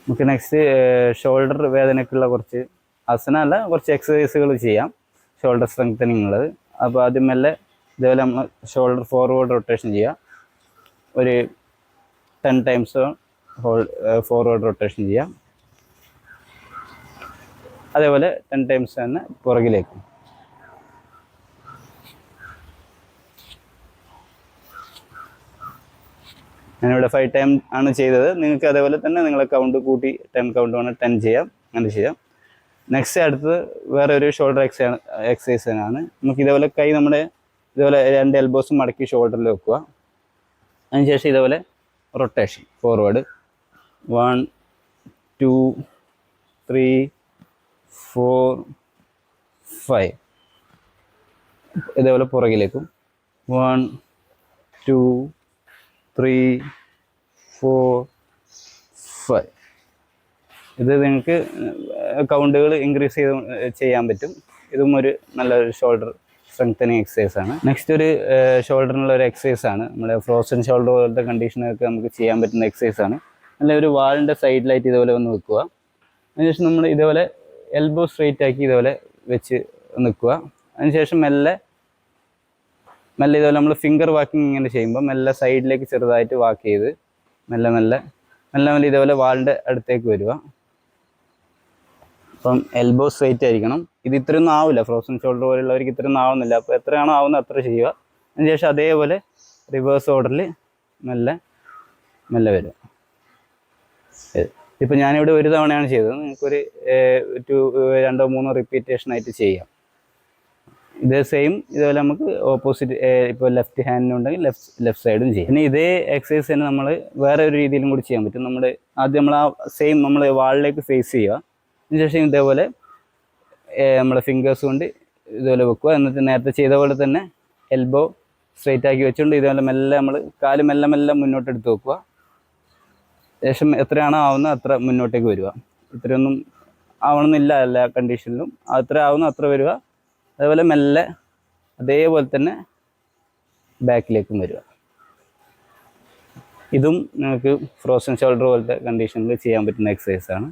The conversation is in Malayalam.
നമുക്ക് നെക്സ്റ്റ് ഷോൾഡർ വേദനയ്ക്കുള്ള കുറച്ച് അല്ല കുറച്ച് എക്സസൈസുകൾ ചെയ്യാം, ഷോൾഡർ സ്ട്രെങ്തനിങ് ഉള്ളത്. അപ്പോൾ ആദ്യം മെല്ലെ ഇതേപോലെ നമ്മൾ ഷോൾഡർ ഫോർവേഡ് റൊട്ടേഷൻ ചെയ്യുക. ഒരു 10 ടൈംസ് ഫോർവേഡ് റൊട്ടേഷൻ ചെയ്യാം. അതേപോലെ 10 ടൈംസ് തന്നെ പുറകിലേക്കും. ഞാനിവിടെ 5 ടൈം ആണ് ചെയ്തത്. നിങ്ങൾക്ക് അതേപോലെ തന്നെ നിങ്ങളെ കൗണ്ട് കൂട്ടി 10 കൗണ്ട് വേണം 10 ചെയ്യാം, അങ്ങനെ ചെയ്യാം. നെക്സ്റ്റ് അടുത്തത് വേറെ ഒരു ഷോൾഡർ എക്സസൈസാണ്. നമുക്ക് ഇതേപോലെ കൈ നമ്മുടെ ഇതേപോലെ 2 എൽബോസും മടക്കി ഷോൾഡറിൽ വെക്കുക. അതിനുശേഷം ഇതേപോലെ റൊട്ടേഷൻ ഫോർവേഡ് 1 2 3 4 5. ഇതേപോലെ പുറകിലേക്കും 1 2 3 4 5. ഇത് നിങ്ങൾക്ക് കൗണ്ടുകൾ ഇൻക്രീസ് ചെയ്യാൻ പറ്റും. ഇതും ഒരു നല്ലൊരു ഷോൾഡർ സ്ട്രെങ്തനിങ് എക്സസൈസാണ്. നെക്സ്റ്റ് ഒരു ഷോൾഡറിനുള്ള ഒരു എക്സസൈസാണ്. നമ്മുടെ ഫ്രോസൺ ഷോൾഡർ പോലത്തെ കണ്ടീഷനൊക്കെ നമുക്ക് ചെയ്യാൻ പറ്റുന്ന എക്സസൈസാണ്. നല്ല ഒരു വാളിൻ്റെ സൈഡിലായിട്ട് ഇതുപോലെ ഒന്ന് വെക്കുക. അതിനുശേഷം നമ്മൾ ഇതേപോലെ എൽബോ സ്ട്രെയിറ്റ് ആക്കി ഇതേപോലെ വെച്ച് നിൽക്കുക. അതിനുശേഷം മെല്ലെ ഇതുപോലെ നമ്മൾ ഫിംഗർ വാക്കിങ് ഇങ്ങനെ ചെയ്യുമ്പോൾ മെല്ലെ സൈഡിലേക്ക് ചെറുതായിട്ട് വാക്ക് ചെയ്ത് മെല്ലെ ഇതേപോലെ വാളിൻ്റെ അടുത്തേക്ക് വരിക. അപ്പം എൽബോ സ്ട്രെയിറ്റ് ആയിരിക്കണം. ഇത് ഇത്രയൊന്നും ആവില്ല, ഫ്രോസൺ ഷോൾഡർ പോലുള്ളവർക്ക് ഇത്രയൊന്നും ആവുന്നില്ല. അപ്പോൾ എത്രയാണോ ആവുന്നത് അത്ര ചെയ്യുക. അതിനുശേഷം അതേപോലെ റിവേഴ്സ് ഓർഡറിൽ മെല്ലെ വരിക. ഇപ്പോൾ ഞാനിവിടെ ഒരു തവണയാണ് ചെയ്തത്. നിങ്ങൾക്കൊരു 2-3 റിപ്പീറ്റേഷനായിട്ട് ചെയ്യാം. ഇതേ സെയിം ഇതുപോലെ നമുക്ക് ഓപ്പോസിറ്റ് ഇപ്പോൾ ലെഫ്റ്റ് ഹാൻഡിനുണ്ടെങ്കിൽ ലെഫ്റ്റ് സൈഡും ചെയ്യും. പിന്നെ ഇതേ എക്സസൈസ് തന്നെ നമ്മൾ വേറെ ഒരു രീതിയിലും കൂടി ചെയ്യാൻ പറ്റും. ആദ്യം നമ്മൾ ആ സെയിം നമ്മൾ വാളിലേക്ക് ഫേസ് ചെയ്യുക. അതിനുശേഷം ഇതേപോലെ നമ്മുടെ ഫിംഗേഴ്സ് കൊണ്ട് ഇതുപോലെ വെക്കുക. എന്നിട്ട് നേരത്തെ ചെയ്ത പോലെ തന്നെ എൽബോ സ്ട്രെയിറ്റ് ആക്കി വെച്ചുകൊണ്ട് ഇതേപോലെ മെല്ലെ നമ്മൾ കാല് മെല്ലെ മുന്നോട്ട് എടുത്ത് വെക്കുക. ശേഷം എത്രയാണോ ആവുന്നത് അത്ര മുന്നോട്ടേക്ക് വരിക. ഇത്രയൊന്നും ആവണമെന്നില്ല എല്ലാ കണ്ടീഷനിലും. അത്ര ആവുന്ന അത്ര വരിക. അതേപോലെ മെല്ലെ അതേപോലെ തന്നെ ബാക്കിലേക്കും വരിക. ഇതും നിങ്ങൾക്ക് ഫ്രോസൺ ഷോൾഡർ പോലത്തെ കണ്ടീഷനിൽ ചെയ്യാൻ പറ്റുന്ന എക്സസൈസാണ്.